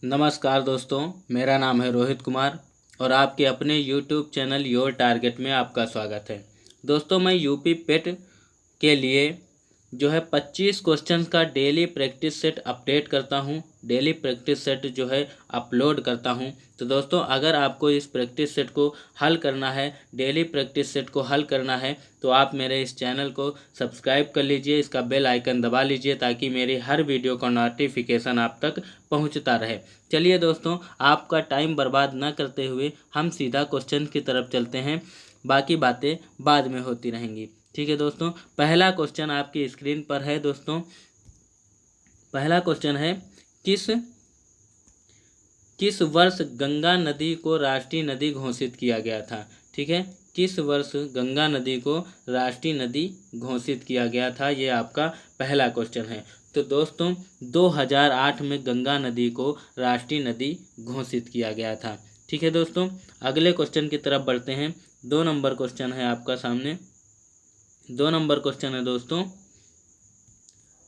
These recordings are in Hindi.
नमस्कार दोस्तों, मेरा नाम है रोहित कुमार और आपके अपने YouTube चैनल योर टारगेट में आपका स्वागत है। दोस्तों, मैं यूपी पेट के लिए जो है 25 क्वेश्चंस का डेली प्रैक्टिस सेट अपडेट करता हूं, डेली प्रैक्टिस सेट जो है अपलोड करता हूं। तो दोस्तों, अगर आपको इस प्रैक्टिस सेट को हल करना है, डेली प्रैक्टिस सेट को हल करना है, तो आप मेरे इस चैनल को सब्सक्राइब कर लीजिए, इसका बेल आइकन दबा लीजिए ताकि मेरी हर वीडियो का नोटिफिकेशन आप तक पहुंचता रहे। चलिए दोस्तों, आपका टाइम बर्बाद न करते हुए हम सीधा क्वेश्चन की तरफ चलते हैं, बाकी बातें बाद में होती रहेंगी। ठीक है दोस्तों, पहला क्वेश्चन आपकी स्क्रीन पर है। दोस्तों, पहला क्वेश्चन है, किस किस वर्ष गंगा नदी को राष्ट्रीय नदी घोषित किया गया था। ठीक है, किस वर्ष गंगा नदी को राष्ट्रीय नदी घोषित किया गया था, ये आपका पहला क्वेश्चन है। तो दोस्तों, 2008 में गंगा नदी को राष्ट्रीय नदी घोषित किया गया था। ठीक है दोस्तों, अगले क्वेश्चन की तरफ बढ़ते हैं। 2 नंबर क्वेश्चन है आपका सामने। 2 नंबर क्वेश्चन है दोस्तों,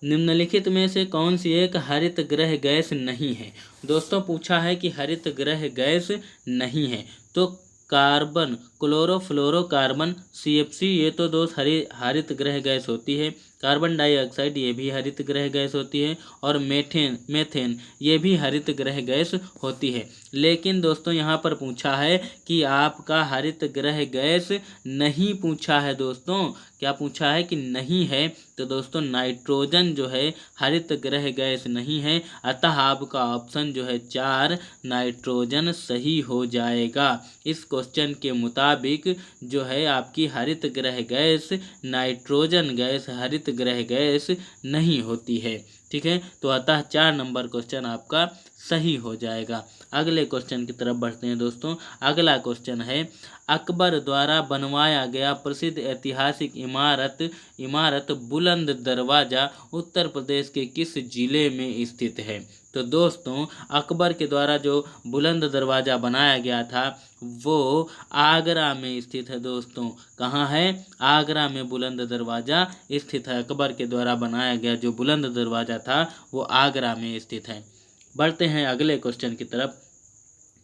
निम्नलिखित में से कौन सी एक हरित गृह गैस नहीं है। दोस्तों, पूछा है कि हरित गृह गैस नहीं है, तो कार्बन, क्लोरोफ्लोरोकार्बन, CFC, ये तो दोस्त हरित गृह गैस होती है। कार्बन डाइऑक्साइड, ये भी हरित गृह गैस होती है। और मेथेन, ये भी हरित गृह गैस होती है। लेकिन दोस्तों, यहाँ पर पूछा है कि आपका हरित गृह गैस नहीं पूछा है। दोस्तों, क्या पूछा है कि नहीं है, तो दोस्तों नाइट्रोजन जो है हरित गृह गैस नहीं है, अतः आपका ऑप्शन जो है 4 नाइट्रोजन सही हो जाएगा। इस क्वेश्चन के मुताबिक जो है आपकी हरित गृह गैस नाइट्रोजन गैस हरित गृह गैस नहीं होती है। ठीक है, तो अतः 4 नंबर क्वेश्चन आपका सही हो जाएगा। अगले क्वेश्चन की तरफ बढ़ते हैं दोस्तों। अगला क्वेश्चन है, अकबर द्वारा बनवाया गया प्रसिद्ध ऐतिहासिक इमारत बुलंद दरवाजा उत्तर प्रदेश के किस जिले में स्थित है। तो दोस्तों, अकबर के द्वारा जो बुलंद दरवाजा बनाया गया था वो आगरा में स्थित है। दोस्तों, कहाँ है? आगरा में बुलंद दरवाजा स्थित है। अकबर के द्वारा बनाया गया जो बुलंद दरवाजा था वो आगरा में स्थित है। बढ़ते हैं अगले क्वेश्चन की तरफ।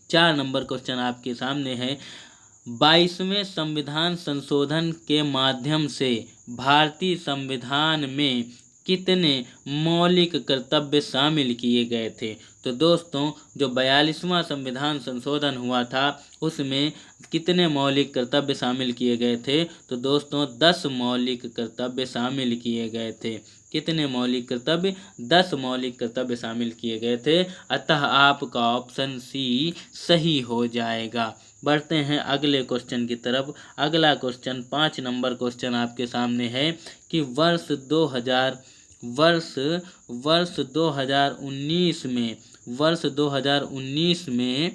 4 नंबर क्वेश्चन आपके सामने है, 22वें संविधान संशोधन के माध्यम से भारतीय संविधान में कितने मौलिक कर्तव्य शामिल किए गए थे। तो दोस्तों, जो 42वां संविधान संशोधन हुआ था उसमें कितने मौलिक कर्तव्य शामिल किए गए थे। तो दोस्तों, 10 मौलिक कर्तव्य शामिल किए गए थे। कितने मौलिक कर्तव्य? 10 मौलिक कर्तव्य शामिल किए गए थे, अतः आपका ऑप्शन सी सही हो जाएगा। बढ़ते हैं अगले क्वेश्चन की तरफ। अगला क्वेश्चन 5 नंबर क्वेश्चन आपके सामने है कि वर्ष 2019 में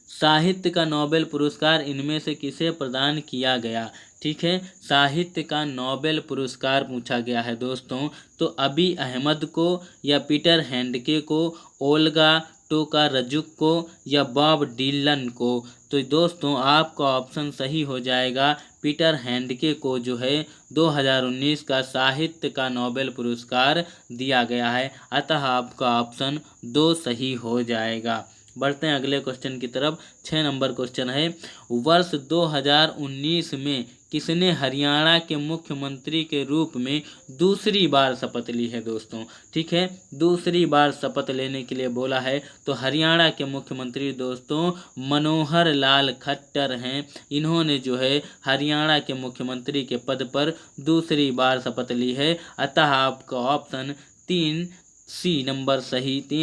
साहित्य का नोबेल पुरस्कार इनमें से किसे प्रदान किया गया। ठीक है, साहित्य का नोबेल पुरस्कार पूछा गया है दोस्तों। तो अबी अहमद को या पीटर हैंडके को, ओल्गा टोकारजुक को या बॉब डिलन को। तो दोस्तों, आपका ऑप्शन सही हो जाएगा, पीटर हैंडके को जो है 2019 का साहित्य का नोबेल पुरस्कार दिया गया है, अतः आपका ऑप्शन 2 सही हो जाएगा। बढ़ते हैं अगले क्वेश्चन की तरफ। 6 नंबर क्वेश्चन है, वर्ष 2019 में किसने हरियाणा के मुख्यमंत्री के रूप में दूसरी बार शपथ ली है। दोस्तों, ठीक है, दूसरी बार शपथ लेने के लिए बोला है, तो हरियाणा के मुख्यमंत्री दोस्तों मनोहर लाल खट्टर हैं। इन्होंने जो है हरियाणा के मुख्यमंत्री के पद पर दूसरी बार शपथ ली है, अतः आपका ऑप्शन 3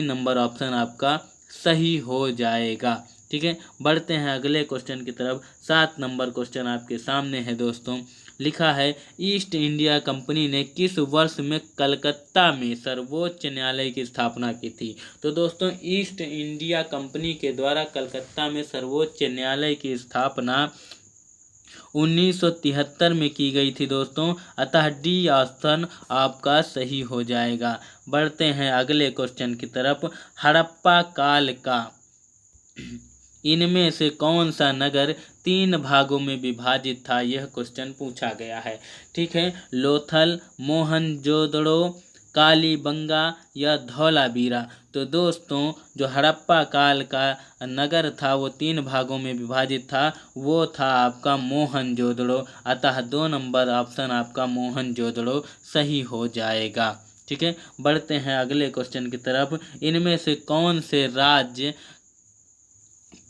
नंबर ऑप्शन आपका सही हो जाएगा। ठीक है, बढ़ते हैं अगले क्वेश्चन की तरफ। 7 नंबर क्वेश्चन आपके सामने है दोस्तों। लिखा है, ईस्ट इंडिया कंपनी ने किस वर्ष में कलकत्ता में सर्वोच्च न्यायालय की स्थापना की थी। तो दोस्तों, ईस्ट इंडिया कंपनी के द्वारा कलकत्ता में सर्वोच्च न्यायालय की स्थापना 1973 में की गई थी दोस्तों, अतः डी ऑप्शन आपका सही हो जाएगा। बढ़ते हैं अगले क्वेश्चन की तरफ। हड़प्पा काल का इनमें से कौन सा नगर 3 भागों में विभाजित था, यह क्वेश्चन पूछा गया है। ठीक है, लोथल, मोहनजोदड़ो, कालीबंगा या धौलावीरा। तो दोस्तों जो हड़प्पा काल का नगर था वो 3 भागों में विभाजित था, वो था आपका मोहनजोदड़ो। अतः 2 नंबर ऑप्शन आपका मोहनजोदड़ो सही हो जाएगा। ठीक है, बढ़ते हैं अगले क्वेश्चन की तरफ। इनमें से कौन से राज्य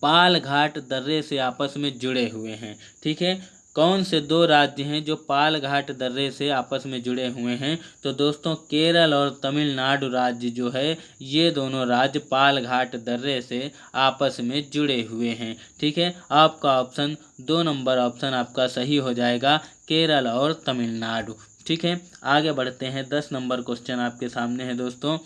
पाल घाट दर्रे से आपस में जुड़े हुए हैं? ठीक है, कौन से 2 राज्य हैं जो पाल घाट दर्रे से आपस में जुड़े हुए हैं? तो दोस्तों केरल और तमिलनाडु राज्य जो है, ये दोनों राज्य पाल घाट दर्रे से आपस में जुड़े हुए हैं। ठीक है, आपका ऑप्शन 2 नंबर ऑप्शन आपका सही हो जाएगा, केरल और तमिलनाडु। ठीक है, आगे बढ़ते हैं। 10 नंबर क्वेश्चन आपके सामने है दोस्तों।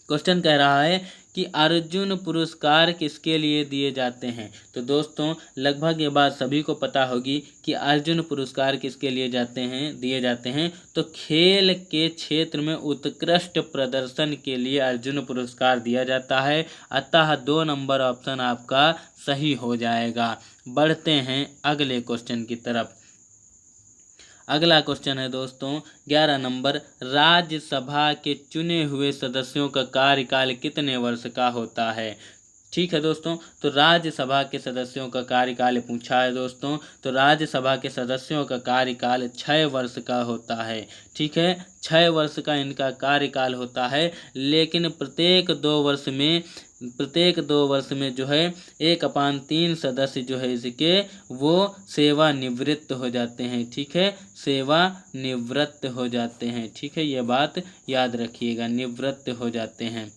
क्वेश्चन कह रहा है कि अर्जुन पुरस्कार किसके लिए दिए जाते हैं? तो दोस्तों लगभग ये बात सभी को पता होगी कि अर्जुन पुरस्कार किसके लिए दिए जाते हैं। तो खेल के क्षेत्र में उत्कृष्ट प्रदर्शन के लिए अर्जुन पुरस्कार दिया जाता है। अतः 2 नंबर ऑप्शन आपका सही हो जाएगा। बढ़ते हैं अगले क्वेश्चन की तरफ। अगला क्वेश्चन है दोस्तों 11 नंबर। राज्यसभा के चुने हुए सदस्यों का कार्यकाल कितने वर्ष का होता है? ठीक है दोस्तों, तो राज्यसभा के सदस्यों का कार्यकाल पूछा है दोस्तों। तो राज्यसभा के सदस्यों का कार्यकाल 6 वर्ष का होता है। ठीक है, 6 वर्ष का इनका कार्यकाल होता है, लेकिन प्रत्येक 2 वर्ष में जो है 1/3 सदस्य जो है इसके वो सेवानिवृत्त हो जाते हैं। ठीक है, सेवानिवृत्त हो जाते हैं। ठीक है, ये बात याद रखिएगा, निवृत्त हो जाते हैं।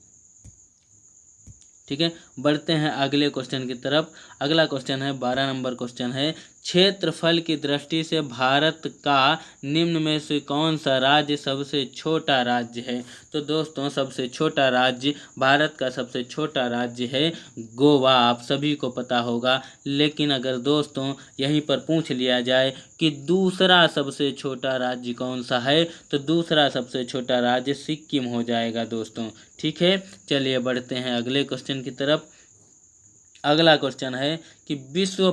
ठीक है, बढ़ते हैं अगले क्वेश्चन की तरफ। अगला क्वेश्चन है 12 नंबर क्वेश्चन है। क्षेत्रफल की दृष्टि से भारत का निम्न में से कौन सा राज्य सबसे छोटा राज्य है? तो दोस्तों सबसे छोटा राज्य, भारत का सबसे छोटा राज्य है गोवा। आप सभी को पता होगा, लेकिन अगर दोस्तों यहीं पर पूछ लिया जाए कि दूसरा सबसे छोटा राज्य कौन सा है, तो दूसरा सबसे छोटा राज्य सिक्किम हो जाएगा दोस्तों। ठीक है, चलिए बढ़ते हैं अगले क्वेश्चन की तरफ। अगला क्वेश्चन है कि विश्व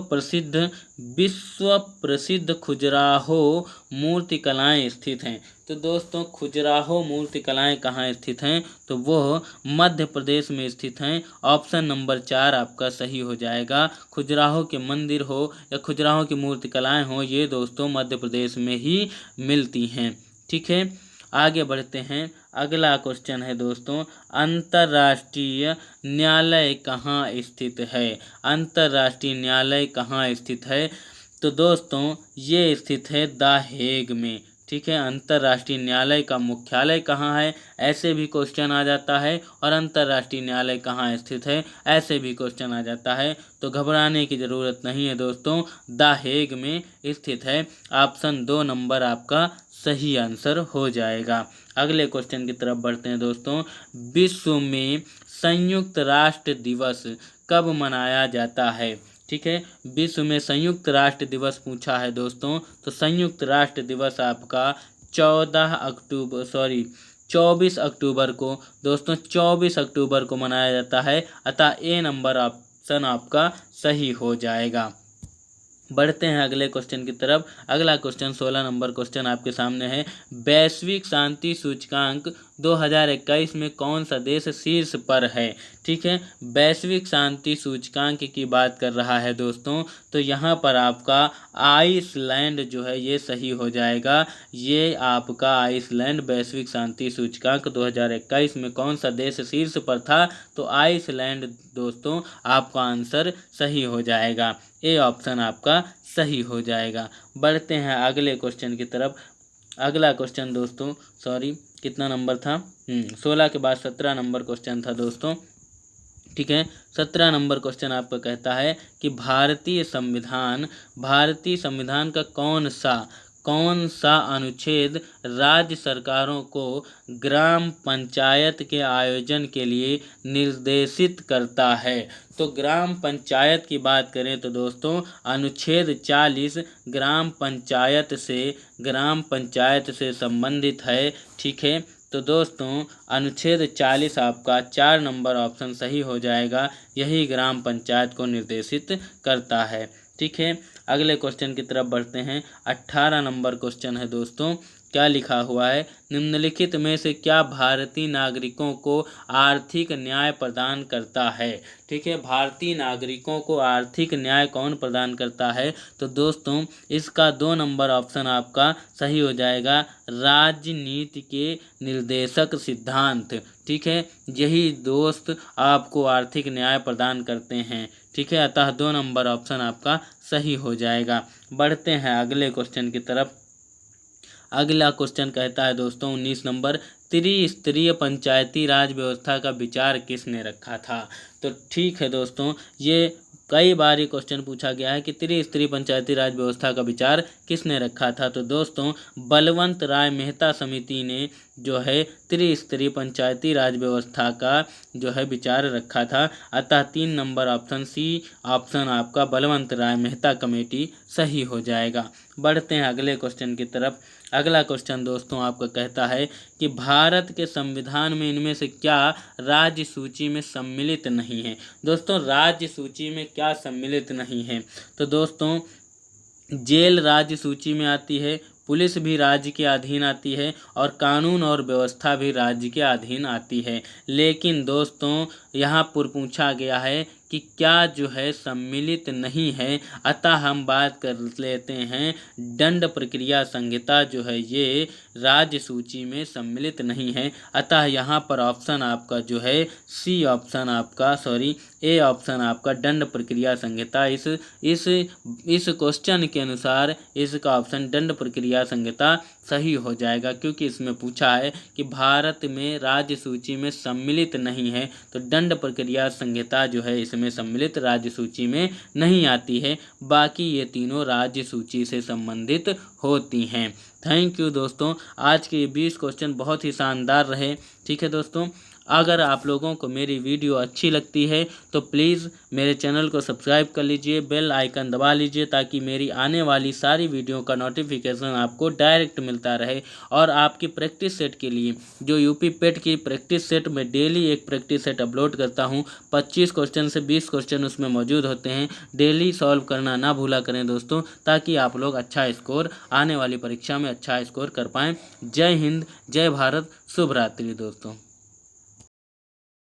प्रसिद्ध खजुराहो मूर्तिकलाएं स्थित हैं। तो दोस्तों खजुराहो मूर्तिकलाएं कहाँ स्थित हैं? तो वो मध्य प्रदेश में स्थित हैं। ऑप्शन नंबर 4 आपका सही हो जाएगा। खजुराहो के मंदिर हो या खजुराहो की मूर्तिकलाएं हो, ये दोस्तों मध्य प्रदेश में ही मिलती हैं। ठीक है, आगे बढ़ते हैं। अगला क्वेश्चन है दोस्तों, अंतर्राष्ट्रीय न्यायालय कहाँ स्थित है? अंतर्राष्ट्रीय न्यायालय कहाँ स्थित है? तो दोस्तों ये स्थित है द हेग में। ठीक है, अंतर्राष्ट्रीय न्यायालय का मुख्यालय कहाँ है, ऐसे भी क्वेश्चन आ जाता है, और अंतर्राष्ट्रीय न्यायालय कहाँ स्थित है, ऐसे भी क्वेश्चन आ जाता है। तो घबराने की ज़रूरत नहीं है दोस्तों, द हेग में स्थित है। ऑप्शन 2 नंबर आपका सही आंसर हो जाएगा। अगले क्वेश्चन की तरफ बढ़ते हैं दोस्तों। विश्व में संयुक्त राष्ट्र दिवस कब मनाया जाता है? ठीक है, विश्व में संयुक्त राष्ट्र दिवस पूछा है दोस्तों। तो संयुक्त राष्ट्र दिवस आपका 24 अक्टूबर को दोस्तों 24 अक्टूबर को मनाया जाता है। अतः ए नंबर ऑप्शन आपका सही हो जाएगा। बढ़ते हैं अगले क्वेश्चन की तरफ। अगला क्वेश्चन 16 नंबर क्वेश्चन आपके सामने है। वैश्विक शांति सूचकांक 2021 में कौन सा देश शीर्ष पर है? ठीक है, वैश्विक शांति सूचकांक की बात कर रहा है दोस्तों। तो यहाँ पर आपका आइसलैंड जो है ये सही हो जाएगा। ये आपका आइसलैंड वैश्विक शांति सूचकांक 2021 में कौन सा देश शीर्ष पर था? तो आइसलैंड दोस्तों आपका आंसर सही हो जाएगा। ए ऑप्शन आपका सही हो जाएगा। बढ़ते हैं अगले क्वेश्चन की तरफ। अगला क्वेश्चन दोस्तों कितना नंबर था? 16 के बाद 17 नंबर क्वेश्चन था दोस्तों। ठीक है, 17 नंबर क्वेश्चन आपका कहता है कि भारतीय संविधान का कौन सा अनुच्छेद राज्य सरकारों को ग्राम पंचायत के आयोजन के लिए निर्देशित करता है? तो ग्राम पंचायत की बात करें तो दोस्तों अनुच्छेद 40 ग्राम पंचायत से संबंधित है। ठीक है, तो दोस्तों अनुच्छेद 40 आपका 4 नंबर ऑप्शन सही हो जाएगा। यही ग्राम पंचायत को निर्देशित करता है। ठीक है, अगले क्वेश्चन की तरफ बढ़ते हैं। 18 नंबर क्वेश्चन है दोस्तों क्या लिखा हुआ है, निम्नलिखित में से क्या भारतीय नागरिकों को आर्थिक न्याय प्रदान करता है। ठीक है, भारतीय नागरिकों को आर्थिक न्याय कौन प्रदान करता है, तो दोस्तों इसका 2 नंबर ऑप्शन आपका सही हो जाएगा, राजनीति के निर्देशक सिद्धांत। ठीक है, यही दोस्त आपको आर्थिक न्याय प्रदान करते हैं। ठीक है, अतः 2 नंबर ऑप्शन आपका सही हो जाएगा। बढ़ते हैं अगले क्वेश्चन की तरफ। अगला क्वेश्चन कहता है दोस्तों 19 नंबर, त्रिस्तरीय पंचायती राज व्यवस्था का विचार किसने रखा था। तो ठीक है दोस्तों, ये कई बार ये क्वेश्चन पूछा गया है कि त्रिस्तरीय पंचायती राज व्यवस्था का विचार किसने रखा था। तो दोस्तों बलवंत राय मेहता समिति ने जो है त्रिस्तरीय पंचायती राज व्यवस्था का जो है विचार रखा था। अतः 3 नंबर ऑप्शन सी ऑप्शन आपका बलवंत राय मेहता कमेटी सही हो जाएगा। बढ़ते हैं अगले क्वेश्चन की तरफ। अगला क्वेश्चन दोस्तों आपका कहता है कि भारत के संविधान में इनमें से क्या राज्य सूची में सम्मिलित नहीं है। दोस्तों राज्य सूची में क्या सम्मिलित नहीं है, तो दोस्तों जेल राज्य सूची में आती है, पुलिस भी राज्य के अधीन आती है और कानून और व्यवस्था भी राज्य के अधीन आती है। लेकिन दोस्तों यहाँ पर पूछा गया है कि क्या जो है सम्मिलित नहीं है, अतः हम बात कर लेते हैं दंड प्रक्रिया संहिता जो है ये राज्य सूची में सम्मिलित नहीं है। अतः यहाँ पर ऑप्शन आपका जो है सी ऑप्शन आपका ए ऑप्शन आपका दंड प्रक्रिया संहिता इस क्वेश्चन के अनुसार इसका ऑप्शन दंड प्रक्रिया संहिता सही हो जाएगा, क्योंकि इसमें पूछा है कि भारत में राज्य सूची में सम्मिलित नहीं है, तो दंड प्रक्रिया संहिता जो है इसमें सम्मिलित राज्य सूची में नहीं आती है। बाकी ये तीनों राज्य सूची से संबंधित होती हैं। थैंक यू दोस्तों, आज के 20 क्वेश्चन बहुत ही शानदार रहे। ठीक है दोस्तों, अगर आप लोगों को मेरी वीडियो अच्छी लगती है तो प्लीज़ मेरे चैनल को सब्सक्राइब कर लीजिए, बेल आइकन दबा लीजिए, ताकि मेरी आने वाली सारी वीडियो का नोटिफिकेशन आपको डायरेक्ट मिलता रहे। और आपकी प्रैक्टिस सेट के लिए जो यूपी पेट की प्रैक्टिस सेट में डेली एक प्रैक्टिस सेट अपलोड करता हूँ, 25 क्वेश्चन से 20 क्वेश्चन उसमें मौजूद होते हैं। डेली सॉल्व करना ना भूला करें दोस्तों, ताकि आप लोग अच्छा स्कोर आने वाली परीक्षा में अच्छा स्कोर कर पाएँ। जय हिंद, जय भारत, शुभ रात्रि दोस्तों।